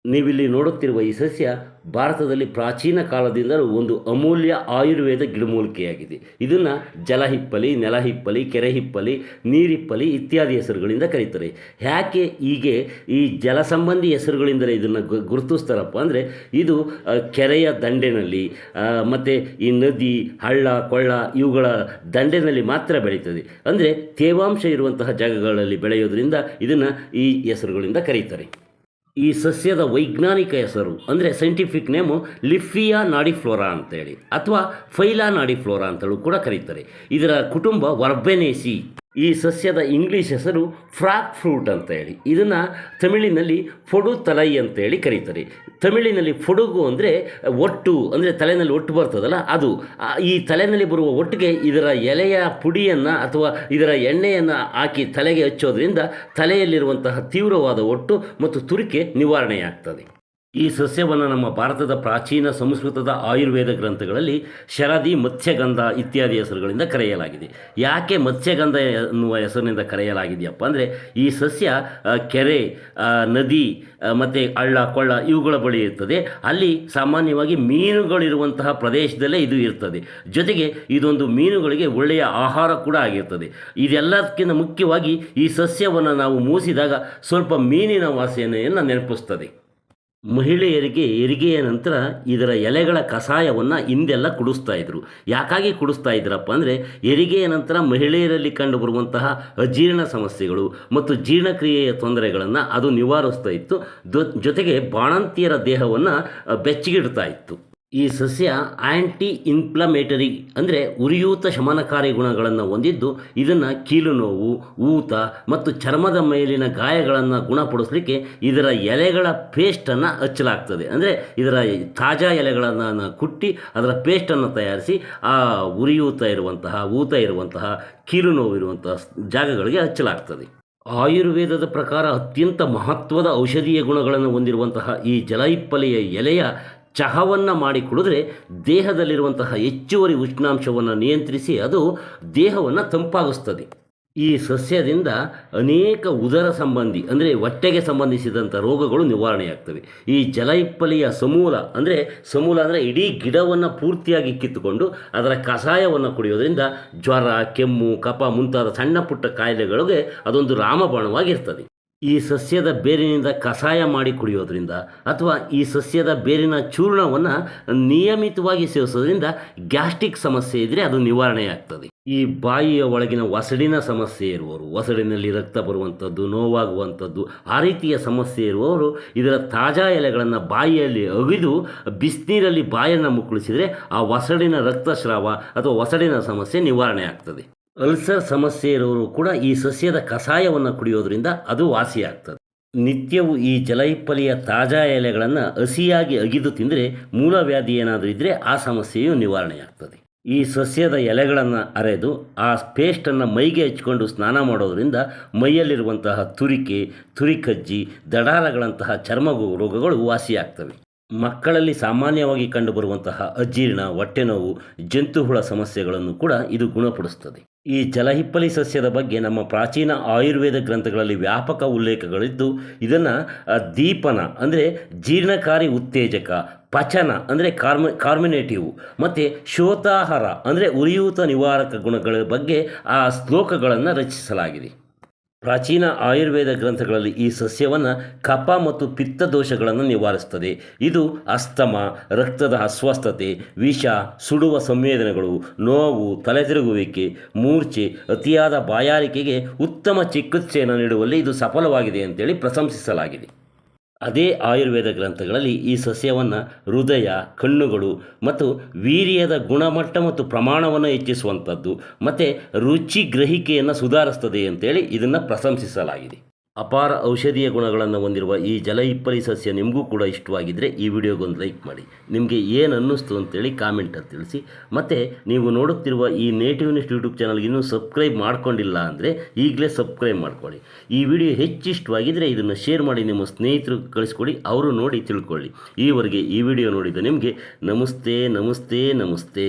ನೀವಿಲ್ಲಿ ನೋಡುತ್ತಿರುವ ಈ ಸಸ್ಯ ಭಾರತದಲ್ಲಿ ಪ್ರಾಚೀನ ಕಾಲದಿಂದಲೂ ಒಂದು ಅಮೂಲ್ಯ ಆಯುರ್ವೇದ ಗಿಡಮೂಲಿಕೆಯಾಗಿದೆ. ಇದನ್ನು ಜಲಹಿಪ್ಪಲಿ, ನೆಲಹಿಪ್ಪಲಿ, ಕೆರೆಹಿಪ್ಪಲಿ, ನೀರಿಪ್ಪಲಿ ಇತ್ಯಾದಿ ಹೆಸರುಗಳಿಂದ ಕರೀತಾರೆ. ಯಾಕೆ ಹೀಗೆ ಈ ಜಲ ಸಂಬಂಧಿ ಹೆಸರುಗಳಿಂದಲೇ ಇದನ್ನು ಗುರುತಿಸ್ತಾರಪ್ಪ ಅಂದರೆ, ಇದು ಕೆರೆಯ ದಂಡೆನಲ್ಲಿ ಮತ್ತು ಈ ನದಿ, ಹಳ್ಳ, ಕೊಳ್ಳ ಇವುಗಳ ದಂಡೆನಲ್ಲಿ ಮಾತ್ರ ಬೆಳೀತದೆ. ಅಂದರೆ ತೇವಾಂಶ ಇರುವಂತಹ ಜಾಗಗಳಲ್ಲಿ ಬೆಳೆಯೋದ್ರಿಂದ ಇದನ್ನು ಈ ಹೆಸರುಗಳಿಂದ ಕರೀತಾರೆ. ಈ ಸಸ್ಯದ ವೈಜ್ಞಾನಿಕ ಹೆಸರು ಅಂದರೆ ಸೈಂಟಿಫಿಕ್ ನೇಮು ಲಿಫಿಯಾ ನಾಡಿಫ್ಲೋರಾ ಅಂತೇಳಿ ಅಥವಾ ಫೈಲಾ ನಾಡಿಫ್ಲೋರಾ ಅಂತಲೂ ಕೂಡ ಕರೀತಾರೆ. ಇದರ ಕುಟುಂಬ ವರ್ಬೆನೇಸಿ. ಈ ಸಸ್ಯದ ಇಂಗ್ಲೀಷ್ ಹೆಸರು ಫ್ರಾಕ್ ಫ್ರೂಟ್ ಅಂತ ಹೇಳಿ. ಇದನ್ನು ತಮಿಳಿನಲ್ಲಿ ಫೊಡು ತಲೈ ಅಂತೇಳಿ ಕರೀತಾರೆ. ತಮಿಳಿನಲ್ಲಿ ಫೊಡುಗು ಅಂದರೆ ಒಟ್ಟು, ಅಂದರೆ ತಲೆಯಲ್ಲಿ ಒಟ್ಟು ಬರ್ತದಲ್ಲ ಅದು. ಈ ತಲೆಯಲ್ಲಿ ಬರುವ ಒಟ್ಟಿಗೆ ಇದರ ಎಲೆಯ ಪುಡಿಯನ್ನು ಅಥವಾ ಇದರ ಎಣ್ಣೆಯನ್ನು ಹಾಕಿ ತಲೆಗೆ ಹಚ್ಚೋದ್ರಿಂದ ತಲೆಯಲ್ಲಿರುವಂತಹ ತೀವ್ರವಾದ ಒಟ್ಟು ಮತ್ತು ತುರಿಕೆ ನಿವಾರಣೆಯಾಗ್ತದೆ. ಈ ಸಸ್ಯವನ್ನು ನಮ್ಮ ಭಾರತದ ಪ್ರಾಚೀನ ಸಂಸ್ಕೃತದ ಆಯುರ್ವೇದ ಗ್ರಂಥಗಳಲ್ಲಿ ಶರದಿ, ಮತ್ಸ್ಯಗಂಧ ಇತ್ಯಾದಿ ಹೆಸರುಗಳಿಂದ ಕರೆಯಲಾಗಿದೆ. ಯಾಕೆ ಮತ್ಸ್ಯಗಂಧ ಎನ್ನುವ ಹೆಸರಿನಿಂದ ಕರೆಯಲಾಗಿದೆಯಪ್ಪ ಅಂದರೆ, ಈ ಸಸ್ಯ ಕೆರೆ, ನದಿ ಮತ್ತು ಹಳ್ಳ, ಕೊಳ್ಳ ಇವುಗಳ ಬಳಿ ಇರ್ತದೆ. ಅಲ್ಲಿ ಸಾಮಾನ್ಯವಾಗಿ ಮೀನುಗಳಿರುವಂತಹ ಪ್ರದೇಶದಲ್ಲೇ ಇದು ಇರ್ತದೆ. ಜೊತೆಗೆ ಇದೊಂದು ಮೀನುಗಳಿಗೆ ಒಳ್ಳೆಯ ಆಹಾರ ಕೂಡ ಆಗಿರ್ತದೆ. ಇದೆಲ್ಲದಕ್ಕಿಂತ ಮುಖ್ಯವಾಗಿ ಈ ಸಸ್ಯವನ್ನು ನಾವು ಮೂಸಿದಾಗ ಸ್ವಲ್ಪ ಮೀನಿನ ವಾಸನೆಯನ್ನು ನೆನಪಿಸ್ತದೆ. ಮಹಿಳೆಯರಿಗೆ ಹೆರಿಗೆಯ ನಂತರ ಇದರ ಎಲೆಗಳ ಕಷಾಯವನ್ನು ಹಿಂದೆಲ್ಲ ಕುಡಿಸ್ತಾಯಿದ್ರು. ಯಾಕಾಗಿ ಕುಡಿಸ್ತಾ ಇದ್ರಪ್ಪ ಅಂದರೆ, ಹೆರಿಗೆಯ ನಂತರ ಮಹಿಳೆಯರಲ್ಲಿ ಕಂಡುಬರುವಂತಹ ಅಜೀರ್ಣ ಸಮಸ್ಯೆಗಳು ಮತ್ತು ಜೀರ್ಣಕ್ರಿಯೆಯ ತೊಂದರೆಗಳನ್ನು ಅದು ನಿವಾರಿಸ್ತಾ ಇತ್ತು. ಜೊತೆಗೆ ಬಾಣಂತಿಯರ ದೇಹವನ್ನು ಬೆಚ್ಚಗಿಡ್ತಾ ಇತ್ತು. ಈ ಸಸ್ಯ ಆ್ಯಂಟಿ ಇನ್ಫ್ಲಮೇಟರಿ ಅಂದರೆ ಉರಿಯೂತ ಶಮನಕಾರಿ ಗುಣಗಳನ್ನು ಹೊಂದಿದ್ದು, ಇದನ್ನು ಕೀಲು ನೋವು, ಊತ ಮತ್ತು ಚರ್ಮದ ಮೇಲಿನ ಗಾಯಗಳನ್ನು ಗುಣಪಡಿಸಲಿಕ್ಕೆ ಇದರ ಎಲೆಗಳ ಪೇಸ್ಟನ್ನು ಹಚ್ಚಲಾಗ್ತದೆ. ಅಂದರೆ ಇದರ ತಾಜಾ ಎಲೆಗಳನ್ನು ಕುಟ್ಟಿ ಅದರ ಪೇಸ್ಟನ್ನು ತಯಾರಿಸಿ ಆ ಉರಿಯೂತ ಇರುವಂತಹ, ಊತ ಇರುವಂತಹ, ಕೀಲು ನೋವು ಇರುವಂತಹ ಜಾಗಗಳಿಗೆ ಹಚ್ಚಲಾಗ್ತದೆ. ಆಯುರ್ವೇದದ ಪ್ರಕಾರ ಅತ್ಯಂತ ಮಹತ್ವದ ಔಷಧೀಯ ಗುಣಗಳನ್ನು ಹೊಂದಿರುವಂತಹ ಈ ಜಲಹಿಪ್ಪಲಿಯ ಎಲೆಯ ಚಹವನ್ನು ಮಾಡಿ ಕುಡಿದ್ರೆ ದೇಹದಲ್ಲಿರುವಂತಹ ಹೆಚ್ಚುವರಿ ಉಷ್ಣಾಂಶವನ್ನು ನಿಯಂತ್ರಿಸಿ ಅದು ದೇಹವನ್ನು ತಂಪಾಗಿಸ್ತದೆ. ಈ ಸಸ್ಯದಿಂದ ಅನೇಕ ಉದರ ಸಂಬಂಧಿ ಅಂದರೆ ಹೊಟ್ಟೆಗೆ ಸಂಬಂಧಿಸಿದಂಥ ರೋಗಗಳು ನಿವಾರಣೆಯಾಗ್ತವೆ. ಈ ಜಲಹಿಪ್ಪಲಿಯ ಸಮೂಲ ಅಂದರೆ ಇಡೀ ಗಿಡವನ್ನು ಪೂರ್ತಿಯಾಗಿ ಕಿತ್ತುಕೊಂಡು ಅದರ ಕಷಾಯವನ್ನು ಕುಡಿಯೋದ್ರಿಂದ ಜ್ವರ, ಕೆಮ್ಮು, ಕಫ ಮುಂತಾದ ಸಣ್ಣ ಪುಟ್ಟ ಕಾಯಿಲೆಗಳಿಗೆ ಅದೊಂದು ರಾಮಬಾಣವಾಗಿರ್ತದೆ. ಈ ಸಸ್ಯದ ಬೇರಿನಿಂದ ಕಷಾಯ ಮಾಡಿ ಕುಡಿಯೋದ್ರಿಂದ ಅಥವಾ ಈ ಸಸ್ಯದ ಬೇರಿನ ಚೂರ್ಣವನ್ನು ನಿಯಮಿತವಾಗಿ ಸೇವಿಸೋದ್ರಿಂದ ಗ್ಯಾಸ್ಟ್ರಿಕ್ ಸಮಸ್ಯೆ ಇದ್ದರೆ ಅದು ನಿವಾರಣೆಯಾಗ್ತದೆ. ಈ ಬಾಯಿಯ ಒಳಗಿನ ಒಸಡಿನ ಸಮಸ್ಯೆ ಇರುವವರು, ಒಸಡಿನಲ್ಲಿ ರಕ್ತ ಬರುವಂಥದ್ದು, ನೋವಾಗುವಂಥದ್ದು, ಆ ರೀತಿಯ ಸಮಸ್ಯೆ ಇರುವವರು ಇದರ ತಾಜಾ ಎಲೆಗಳನ್ನು ಬಾಯಿಯಲ್ಲಿ ಅಗಿದು ಬಿಸಿನೀರಲ್ಲಿ ಬಾಯನ್ನು ಮುಕ್ಕಳಿಸಿದರೆ ಆ ಒಸಡಿನ ರಕ್ತಸ್ರಾವ ಅಥವಾ ಒಸಡಿನ ಸಮಸ್ಯೆ ನಿವಾರಣೆ ಆಗ್ತದೆ. ಅಲ್ಸರ್ ಸಮಸ್ಯೆ ಇರೋರು ಕೂಡ ಈ ಸಸ್ಯದ ಕಷಾಯವನ್ನು ಕುಡಿಯೋದ್ರಿಂದ ಅದು ವಾಸಿಯಾಗ್ತದೆ. ನಿತ್ಯವೂ ಈ ಜಲಹಿಪ್ಪಲಿಯ ತಾಜಾ ಎಲೆಗಳನ್ನು ಹಸಿಯಾಗಿ ಅಗಿದು ತಿಂದರೆ ಮೂಲವ್ಯಾಧಿ ಏನಾದರೂ ಇದ್ದರೆ ಆ ಸಮಸ್ಯೆಯು ನಿವಾರಣೆಯಾಗ್ತದೆ. ಈ ಸಸ್ಯದ ಎಲೆಗಳನ್ನು ಅರೆದು ಆ ಪೇಸ್ಟನ್ನು ಮೈಗೆ ಹಚ್ಕೊಂಡು ಸ್ನಾನ ಮಾಡೋದರಿಂದ ಮೈಯಲ್ಲಿರುವಂತಹ ತುರಿಕೆ, ತುರಿಕಜ್ಜಿ, ದಡಾರಗಳಂತಹ ಚರ್ಮ ರೋಗಗಳು ವಾಸಿಯಾಗ್ತವೆ. ಮಕ್ಕಳಲ್ಲಿ ಸಾಮಾನ್ಯವಾಗಿ ಕಂಡುಬರುವಂತಹ ಅಜೀರ್ಣ, ಹೊಟ್ಟೆನೋವು, ಜಂತುಹುಳ ಸಮಸ್ಯೆಗಳನ್ನು ಕೂಡ ಇದು ಗುಣಪಡಿಸ್ತದೆ. ಈ ಜಲಹಿಪ್ಪಲಿ ಸಸ್ಯದ ಬಗ್ಗೆ ನಮ್ಮ ಪ್ರಾಚೀನ ಆಯುರ್ವೇದ ಗ್ರಂಥಗಳಲ್ಲಿ ವ್ಯಾಪಕ ಉಲ್ಲೇಖಗಳಿದ್ದು, ಇದನ್ನು ದೀಪನ ಅಂದರೆ ಜೀರ್ಣಕಾರಿ ಉತ್ತೇಜಕ, ಪಚನ ಅಂದರೆ ಕಾರ್ಮಿನೇಟಿವ್ ಮತ್ತು ಶೋತಾಹಾರ ಅಂದರೆ ಉರಿಯೂತ ನಿವಾರಕ ಗುಣಗಳ ಬಗ್ಗೆ ಆ ಶ್ಲೋಕಗಳನ್ನು ರಚಿಸಲಾಗಿದೆ. ಪ್ರಾಚೀನ ಆಯುರ್ವೇದ ಗ್ರಂಥಗಳಲ್ಲಿ ಈ ಸಸ್ಯವನ್ನು ಕಫ ಮತ್ತು ಪಿತ್ತ ದೋಷಗಳನ್ನು ನಿವಾರಿಸ್ತದೆ. ಇದು ಅಸ್ತಮ, ರಕ್ತದ ಅಸ್ವಸ್ಥತೆ, ವಿಷ, ಸುಡುವ ಸಂವೇದನೆಗಳು, ನೋವು, ತಲೆತಿರುಗುವಿಕೆ, ಮೂರ್ಛೆ, ಅತಿಯಾದ ಬಾಯಾರಿಕೆಗೆ ಉತ್ತಮ ಚಿಕಿತ್ಸೆಯನ್ನು ನೀಡುವಲ್ಲಿ ಇದು ಸಫಲವಾಗಿದೆ ಅಂತೇಳಿ ಪ್ರಶಂಸಿಸಲಾಗಿದೆ. ಅದೇ ಆಯುರ್ವೇದ ಗ್ರಂಥಗಳಲ್ಲಿ ಈ ಸಸ್ಯವನ್ನು ಹೃದಯ, ಕಣ್ಣುಗಳು ಮತ್ತು ವೀರ್ಯದ ಗುಣಮಟ್ಟ ಮತ್ತು ಪ್ರಮಾಣವನ್ನು ಹೆಚ್ಚಿಸುವಂಥದ್ದು ಮತ್ತು ರುಚಿ ಗ್ರಹಿಕೆಯನ್ನು ಸುಧಾರಿಸ್ತದೆ ಅಂತೇಳಿ ಇದನ್ನು ಪ್ರಶಂಸಿಸಲಾಗಿದೆ. ಅಪಾರ ಔಷಧೀಯ ಗುಣಗಳನ್ನು ಹೊಂದಿರುವ ಈ ಜಲಹಿಪ್ಪಲಿ ಸಸ್ಯ ನಿಮಗೂ ಕೂಡ ಇಷ್ಟವಾಗಿದ್ದರೆ ಈ ವಿಡಿಯೋಗೊಂದು ಲೈಕ್ ಮಾಡಿ. ನಿಮಗೆ ಏನು ಅನ್ನಿಸ್ತು ಅಂತೇಳಿ ಕಾಮೆಂಟಲ್ಲಿ ತಿಳಿಸಿ. ಮತ್ತು ನೀವು ನೋಡುತ್ತಿರುವ ಈ ನೇಟಿವ್ನೆಸ್ ಯೂಟ್ಯೂಬ್ ಚಾನಲ್ಗೆ ಇನ್ನೂ ಸಬ್ಸ್ಕ್ರೈಬ್ ಮಾಡ್ಕೊಂಡಿಲ್ಲ ಅಂದರೆ ಈಗಲೇ ಸಬ್ಸ್ಕ್ರೈಬ್ ಮಾಡ್ಕೊಳ್ಳಿ. ಈ ವಿಡಿಯೋ ಹೆಚ್ಚು ಇಷ್ಟವಾಗಿದ್ದರೆ ಇದನ್ನು ಶೇರ್ ಮಾಡಿ ನಿಮ್ಮ ಸ್ನೇಹಿತರು ಕಳಿಸ್ಕೊಡಿ, ಅವರು ನೋಡಿ ತಿಳ್ಕೊಳ್ಳಿ. ಈವರೆಗೆ ಈ ವಿಡಿಯೋ ನೋಡಿದ ನಿಮಗೆ ನಮಸ್ತೆ ನಮಸ್ತೆ ನಮಸ್ತೆ.